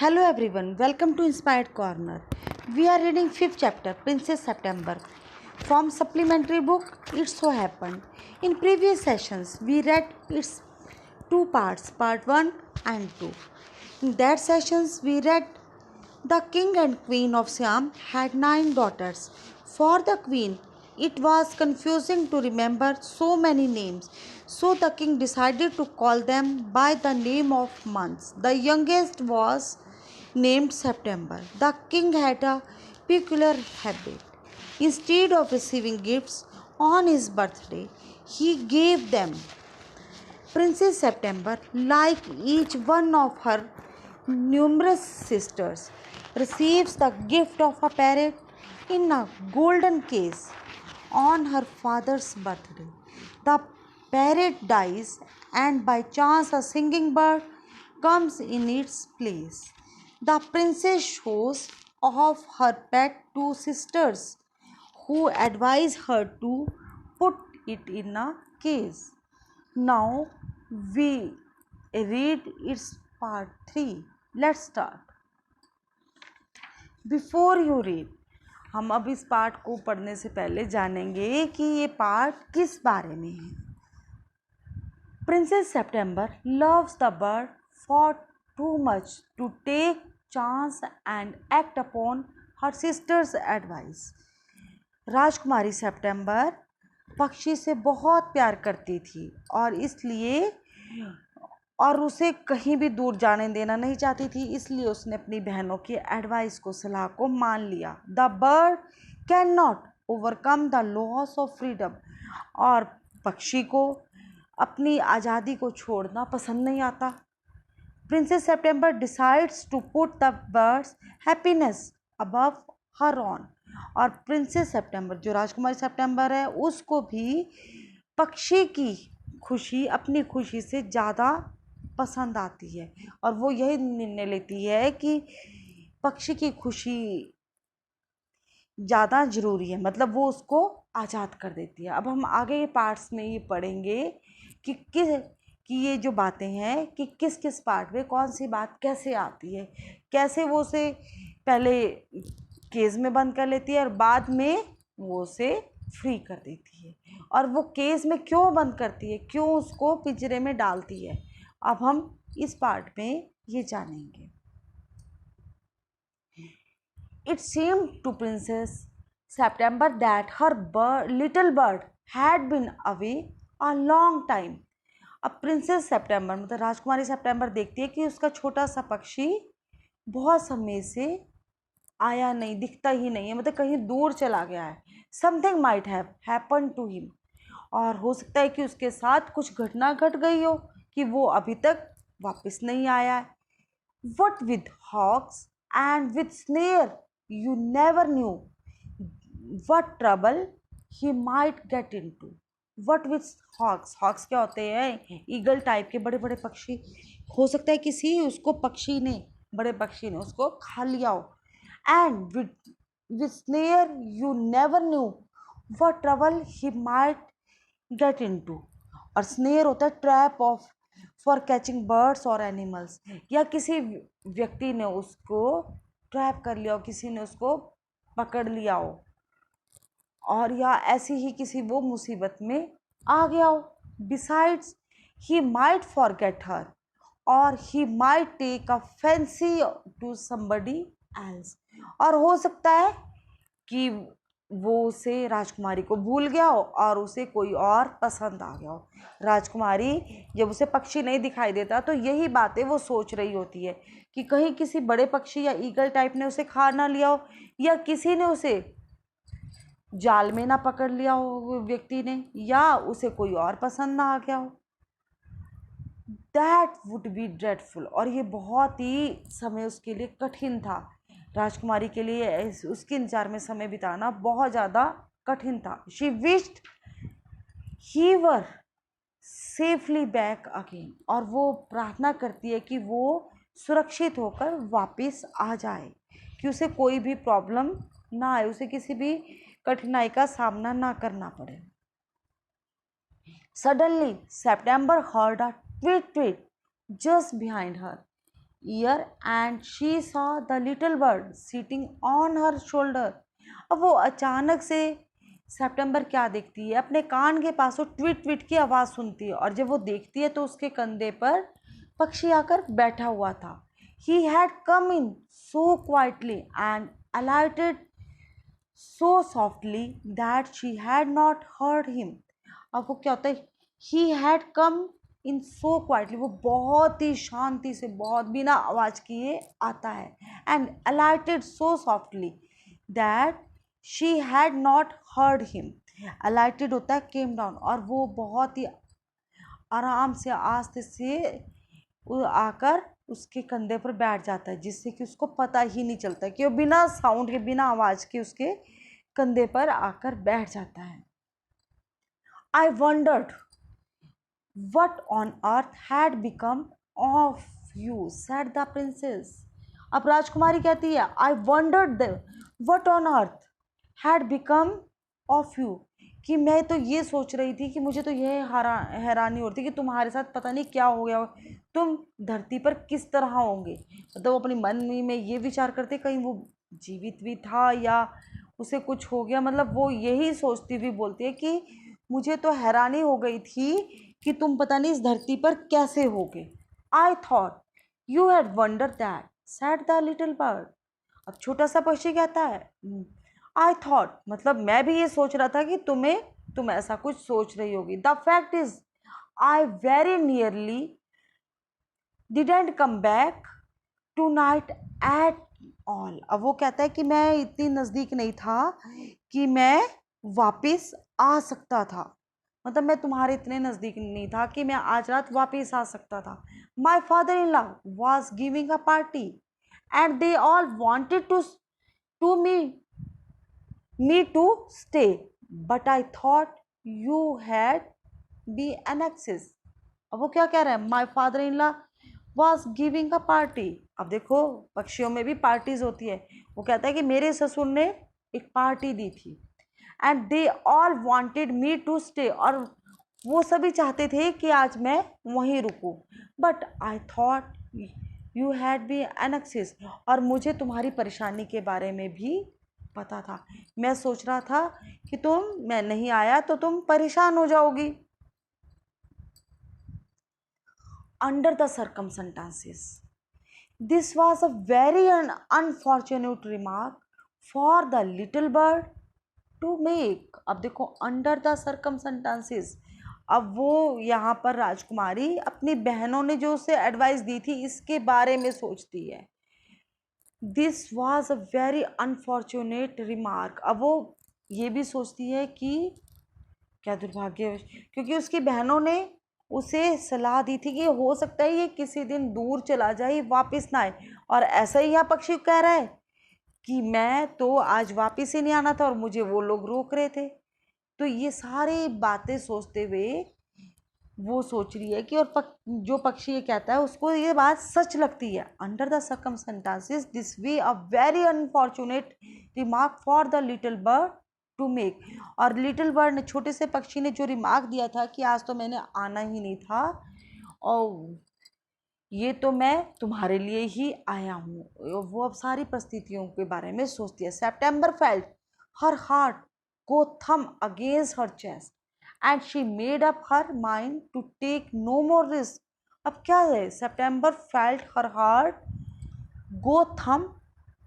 Hello everyone, welcome to Inspired Corner. We are reading 5th chapter, Princess September, from supplementary book It So Happened. In previous sessions, we read its two parts, part 1 and 2. In that sessions, we read the king and queen of Siam had 9 daughters. For the queen, it was confusing to remember so many names, so the king decided to call them by the name of months. The youngest was named September. The king had a peculiar habit. Instead of receiving gifts on his birthday, he gave them. Princess September, like each one of her numerous sisters, receives the gift of a parrot in a golden case on her father's birthday. The parrot dies, and by chance, a singing bird comes in its place. The princess shows off her pet to sisters, who advise her to put it in a case. Now we read its part 3. Let's start. Before you read, हम अब इस part को पढ़ने से पहले जानेंगे कि ये पार्ट किस बारे में है. Princess September loves the bird for too much to take chance and act upon her sister's advice. Rajkumari September पक्षी से बहुत प्यार करती थी और उसे कहीं भी दूर जाने देना नहीं चाहती थी, इसलिए उसने अपनी बहनों की एडवाइस को, सलाह को मान लिया. The bird can not overcome the loss of freedom. और पक्षी को अपनी आज़ादी को छोड़ना पसंद नहीं आता. Princess September decides to put the bird's happiness above her own. और प्रिंसेस सेप्टेम्बर, जो राजकुमारी सेप्टेम्बर है, उसको भी पक्षी की खुशी अपनी खुशी से ज़्यादा पसंद आती है, और वो यही निर्णय लेती है कि पक्षी की खुशी ज़्यादा ज़रूरी है, मतलब वो उसको आज़ाद कर देती है. अब हम आगे के पार्ट्स में ये पढ़ेंगे कि ये जो बातें हैं कि किस किस पार्ट में कौन सी बात कैसे आती है, कैसे वो उसे पहले केज में बंद कर लेती है और बाद में वो उसे फ्री कर देती है, और वो केज में क्यों बंद करती है, क्यों उसको पिंजरे में डालती है. अब हम इस पार्ट में ये जानेंगे. It seemed to Princess September that her little bird had been away a long time. अब प्रिंसेस सेप्टेम्बर मतलब राजकुमारी सेप्टेम्बर देखती है कि उसका छोटा सा पक्षी बहुत समय से आया नहीं, दिखता ही नहीं है, मतलब कहीं दूर चला गया है. Something might have happen to him. और हो सकता है कि उसके साथ कुछ घटना घट गई हो कि वो अभी तक वापस नहीं आया है. What with hawks and with snare, you never knew what trouble he might get into. What with hawks, hawks क्या होते हैं? ईगल टाइप के बड़े बड़े पक्षी. हो सकता है किसी बड़े पक्षी ने उसको खा लिया हो. And with snare, you never knew what trouble he might get into. और snare होता है trap of for catching birds और एनिमल्स, या किसी व्यक्ति ने उसको ट्रैप कर लिया हो, किसी ने उसको पकड़ लिया हो, और या ऐसी ही किसी वो मुसीबत में आ गया हो. Besides he might forget her, और he might take a fancy to somebody else. और हो सकता है कि वो उसे राजकुमारी को भूल गया हो और उसे कोई और पसंद आ गया हो. राजकुमारी जब उसे पक्षी नहीं दिखाई देता तो यही बातें वो सोच रही होती है कि कहीं किसी बड़े पक्षी या ईगल टाइप ने उसे खा ना लिया हो, या किसी ने उसे जाल में ना पकड़ लिया हो व्यक्ति ने, या उसे कोई और पसंद ना आ गया हो. That would be dreadful. और ये बहुत ही समय उसके लिए कठिन था. राजकुमारी के लिए उसके इंतजार में समय बिताना बहुत ज़्यादा कठिन था. She wished he were safely back again. और वो प्रार्थना करती है कि वो सुरक्षित होकर वापस आ जाए, कि उसे कोई भी प्रॉब्लम ना आए, उसे किसी भी कठिनाई का सामना ना करना पड़े. Suddenly September heard a tweet tweet just behind her. Year and she saw the little bird sitting on her shoulder. अब वो अचानक से सितंबर क्या देखती है, अपने कान के पास वो ट्वीट ट्वीट की आवाज़ सुनती है, और जब वो देखती है तो उसके कंधे पर पक्षी आकर बैठा हुआ था। He had come in so quietly and alighted so softly that she had not heard him। अब वो क्या होता है, he had come in so quietly, वो बहुत ही शांति से, बहुत बिना आवाज़ किए आता है, and alighted so softly that she had not heard him। alighted होता है came down, और वो बहुत ही आराम से आस्ते से आकर उसके कंधे पर बैठ जाता है, जिससे कि उसको पता ही नहीं चलता कि वो बिना साउंड के, बिना आवाज़ के उसके कंधे पर आकर बैठ जाता है। आई wandered what on earth had become of you said the princess. अब राजकुमारी कहती है, आई wandered what on earth had become of you, कि मैं तो ये सोच रही थी कि मुझे तो यह हैरानी होती कि तुम्हारे साथ पता नहीं क्या हो गया, तुम धरती पर किस तरह होंगे। मतलब वो अपनी मन में ये विचार करते कहीं वो जीवित भी था या उसे कुछ हो गया। मतलब वो यही सोचती हुई बोलती है कि मुझे तो हैरानी हो गई थी कि तुम पता नहीं इस धरती पर कैसे होगे। आई thought you had wonder that sad the little bird. अब छोटा सा पक्षी कहता है, आई थॉट, मतलब मैं भी ये सोच रहा था कि तुम ऐसा कुछ सोच रही होगी। The fact is I very nearly didn't come back tonight at all. अब वो कहता है कि मैं इतनी नज़दीक नहीं था कि मैं वापस आ सकता था, मतलब मैं तुम्हारे इतने नज़दीक नहीं था कि मैं आज रात वापस आ सकता था। My father in law was giving a party and they all wanted to me to stay, but I thought you had be annexes। अब वो क्या कह रहा है, माई father in law was giving a party. अब देखो पक्षियों में भी पार्टीज होती है। वो कहता है कि मेरे ससुर ने एक पार्टी दी थी, and they all wanted me to stay, और वो सभी चाहते थे कि आज मैं वहीं रुकूं, but I thought you had be annexes, और मुझे तुम्हारी परेशानी के बारे में भी पता था। मैं सोच रहा था कि मैं नहीं आया तो तुम परेशान हो जाओगी। Under the circumstances this was a very unfortunate remark for the little bird to make. अब देखो अंडर द सर्कमस्टेंसेस, अब वो यहाँ पर राजकुमारी अपनी बहनों ने जो उसे एडवाइस दी थी इसके बारे में सोचती है। This was a very unfortunate remark. अब वो ये भी सोचती है कि क्या दुर्भाग्य, क्योंकि उसकी बहनों ने उसे सलाह दी थी कि हो सकता है ये किसी दिन दूर चला जाए, वापस ना आए, और ऐसा ही यहाँ पक्षी कह रहा है कि मैं तो आज वापस ही नहीं आना था और मुझे वो लोग रोक रहे थे। तो ये सारी बातें सोचते हुए वो सोच रही है कि, और जो पक्षी ये कहता है उसको ये बात सच लगती है। Under the circumstances this way a very unfortunate remark for the little bird to make. और लिटिल बर्ड ने, छोटे से पक्षी ने जो रिमार्क दिया था कि आज तो मैंने आना ही नहीं था और ये तो मैं तुम्हारे लिए ही आया हूँ, वो अब सारी परिस्थितियों के बारे में सोचती है। September felt her heart go thumb against her chest and she made up her mind to take no more risk। अब क्या है, सितंबर फेल्ट हर हार्ट गो थम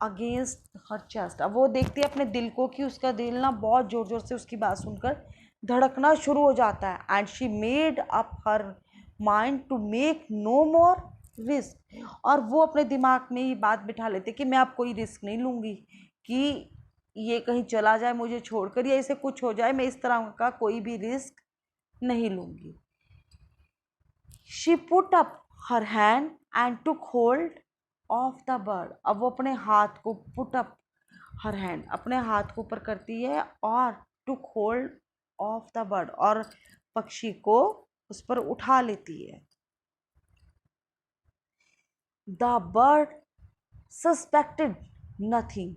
अगेंस्ट हर चेस्ट। अब वो देखती है अपने दिल को कि उसका दिल ना बहुत ज़ोर ज़ोर से उसकी बात सुनकर धड़कना शुरू हो जाता है। And she made up her mind to make no more risk, और वो अपने दिमाग में ये बात बिठा लेते कि मैं अब कोई रिस्क नहीं लूँगी कि ये कहीं चला जाए मुझे छोड़कर या इसे कुछ हो जाए, मैं इस तरह का कोई भी रिस्क नहीं लूँगी। She put up her hand and took hold of the bird. अब वो अपने हाथ को, पुट अप हर हैंड, अपने हाथ को ऊपर करती है और टुक होल्ड ऑफ द बर्ड, और पक्षी को उस पर उठा लेती है। The bird suspected nothing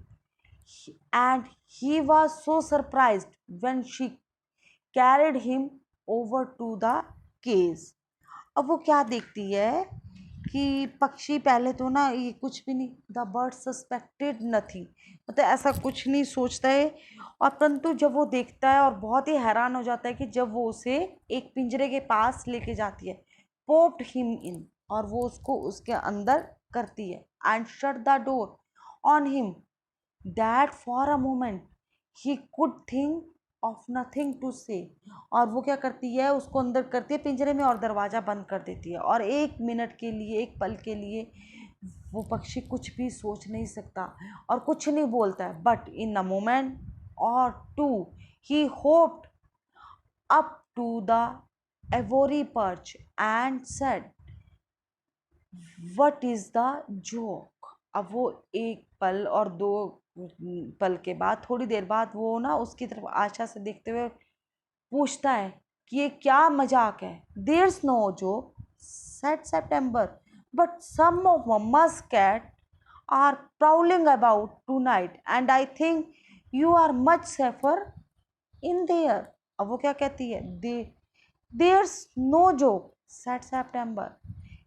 and he was so surprised when she carried him over to the cage। अब वो क्या देखती है कि पक्षी पहले तो ना ये कुछ भी नहीं, द बर्ड सस्पेक्टेड नथिंग, मतलब ऐसा कुछ नहीं सोचता है। और परंतु जब वो देखता है और बहुत ही हैरान हो जाता है कि जब वो उसे एक पिंजरे के पास लेके जाती है, पोप्ड हिम इन, और वो उसको उसके अंदर करती है, and shut the door on him, that for a moment he could think of nothing to say. और वो क्या करती है, उसको अंदर करती है पिंजरे में और दरवाज़ा बंद कर देती है, और एक मिनट के लिए, एक पल के लिए वो पक्षी कुछ भी सोच नहीं सकता और कुछ नहीं बोलता है। But in a moment or two he hopped up to the ivory perch and said what is the joke. अब वो एक पल और दो पल के बाद, थोड़ी देर बाद, वो ना उसकी तरफ आशा से देखते हुए पूछता है कि ये क्या मजाक है। There's no joke said September, but some of मम्मा's cat are prowling about tonight and I think you are much safer in there। अब वो क्या कहती है, there's no joke said September,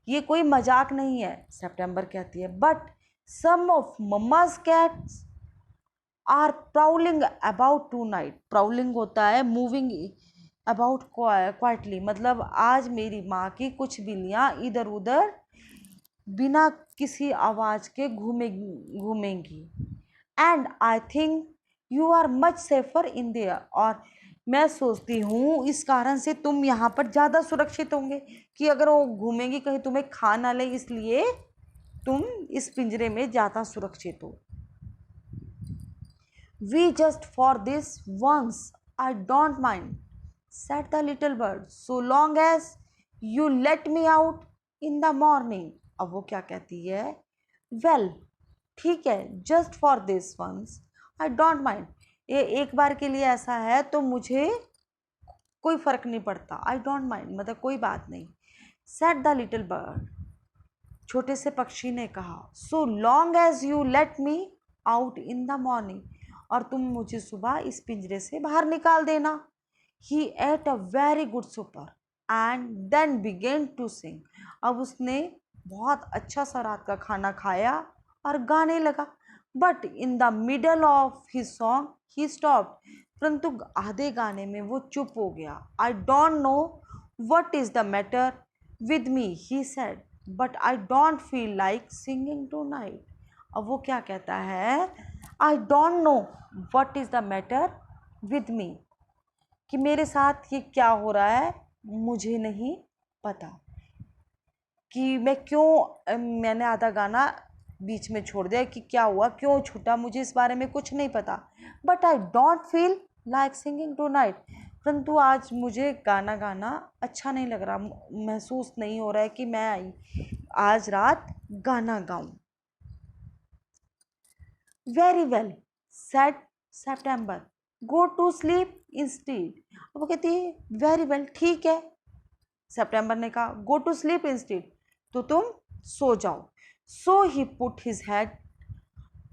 ये कोई मजाक नहीं है, सितंबर कहती है, बट सम ऑफ मम्मा's cats are prowling about tonight. Prowling होता है मूविंग अबाउट क्वाइटली, मतलब आज मेरी माँ की कुछ बिल्लियाँ इधर उधर बिना किसी आवाज़ के घूमेंगी। And I think you are much safer in there, और मैं सोचती हूँ इस कारण से तुम यहाँ पर ज़्यादा सुरक्षित होंगे, कि अगर वो घूमेंगी कहीं तुम्हें खा ना ले, इसलिए तुम इस पिंजरे में ज़्यादा सुरक्षित हो। We just for this once, I don't mind, said the little bird, so long as you let me out in the morning। अब वो क्या कहती है, well, ठीक है, just for this once, I don't mind, ये एक बार के लिए ऐसा है तो मुझे कोई फर्क नहीं पड़ता, I don't mind, मतलब कोई बात नहीं, said the little bird, छोटे से पक्षी ने कहा, so long as you let me out in the morning, और तुम मुझे सुबह इस पिंजरे से बाहर निकाल देना। He ate a very good supper and then began to sing। अब उसने बहुत अच्छा सा रात का खाना खाया और गाने लगा। But in the middle of his song he stopped। परंतु आधे गाने में वो चुप हो गया। I don't know what is the matter with me, he said, but I don't feel like singing tonight। अब वो क्या कहता है, I don't know what is the matter with me, कि मेरे साथ ये क्या हो रहा है मुझे नहीं पता, कि मैं क्यों, मैंने आधा गाना बीच में छोड़ दिया, कि क्या हुआ, क्यों छूटा, मुझे इस बारे में कुछ नहीं पता। But I don't feel like singing tonight, परंतु आज मुझे गाना गाना अच्छा नहीं लग रहा, महसूस नहीं हो रहा है कि मैं आज रात गाना गाऊं। Very well said September, go to sleep instead. वो कहती है वेरी वेल, ठीक है, सितंबर ने कहा गो टू स्लीप इंस्टीड, तो तुम सो जाओ। So he put his head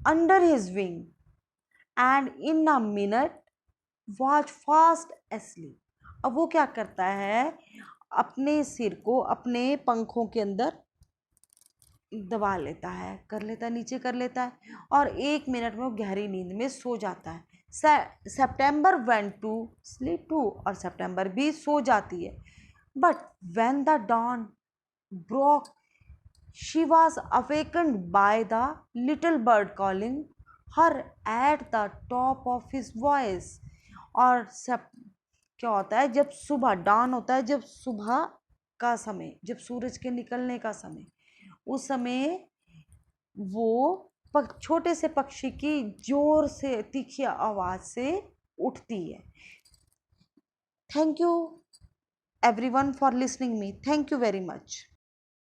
under his wing and in a minute was fast asleep. अब वो क्या करता है, अपने सिर को अपने पंखों के अंदर दबा लेता है, कर लेता है, नीचे कर लेता है, और एक मिनट में वो गहरी नींद में सो जाता है। September went to sleep too, और सितंबर भी सो जाती है। But when the dawn broke she was awakened by the little bird calling her at the top of his voice. और सब क्या होता है, जब सुबह डॉन होता है, जब सुबह का समय, जब सूरज के निकलने का समय, उस समय वो छोटे से पक्षी की जोर से तीखी आवाज से उठती है। Thank you everyone for listening me, thank you very much.